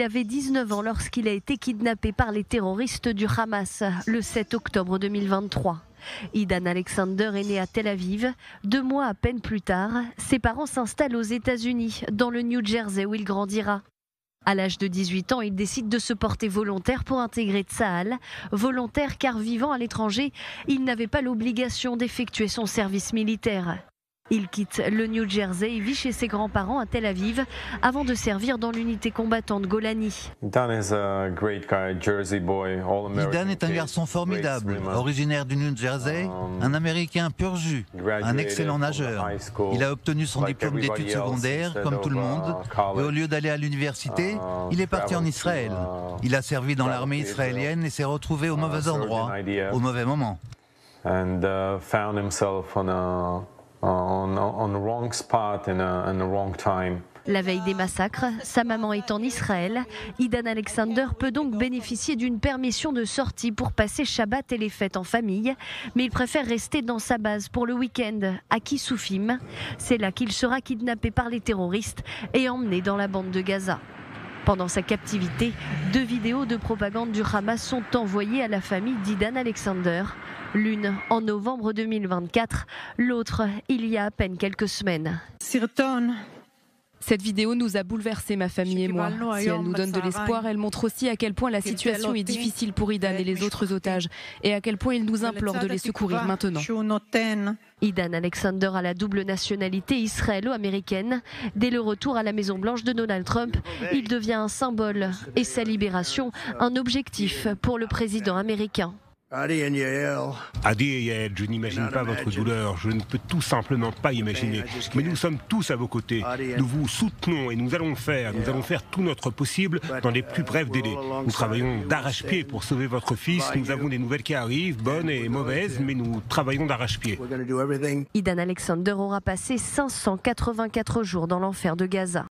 Il avait 19 ans lorsqu'il a été kidnappé par les terroristes du Hamas le 7 octobre 2023. Idan Alexander est né à Tel Aviv. 2 mois à peine plus tard, ses parents s'installent aux États-Unis, dans le New Jersey où il grandira. À l'âge de 18 ans, il décide de se porter volontaire pour intégrer Tsahal. Volontaire car vivant à l'étranger, il n'avait pas l'obligation d'effectuer son service militaire. Il quitte le New Jersey et vit chez ses grands-parents à Tel Aviv avant de servir dans l'unité combattante Golani. Idan est un garçon formidable, originaire du New Jersey, un Américain pur jus, un excellent nageur. Il a obtenu son diplôme d'études secondaires, comme tout le monde, et au lieu d'aller à l'université, il est parti en Israël. Il a servi dans l'armée israélienne et s'est retrouvé au mauvais endroit, au mauvais moment. La veille des massacres, sa maman est en Israël. Idan Alexander peut donc bénéficier d'une permission de sortie pour passer Shabbat et les fêtes en famille. Mais il préfère rester dans sa base pour le week-end, à Kissoufim. C'est là qu'il sera kidnappé par les terroristes et emmené dans la bande de Gaza. Pendant sa captivité, 2 vidéos de propagande du Hamas sont envoyées à la famille d'Idan Alexander. L'une en novembre 2024, l'autre il y a à peine quelques semaines. Cette vidéo nous a bouleversé, ma famille et moi. Si elle nous donne de l'espoir, elle montre aussi à quel point la situation est difficile pour Idan et les autres otages et à quel point il nous implore de les secourir maintenant. Idan Alexander a la double nationalité israélo-américaine. Dès le retour à la Maison-Blanche de Donald Trump, il devient un symbole et sa libération un objectif pour le président américain. Adi et Yael, je n'imagine pas votre douleur, je ne peux tout simplement pas imaginer. Mais nous sommes tous à vos côtés, nous vous soutenons et nous allons faire tout notre possible dans les plus brefs délais. Nous travaillons d'arrache-pied pour sauver votre fils, nous avons des nouvelles qui arrivent, bonnes et mauvaises, mais nous travaillons d'arrache-pied. Idan Alexander aura passé 584 jours dans l'enfer de Gaza.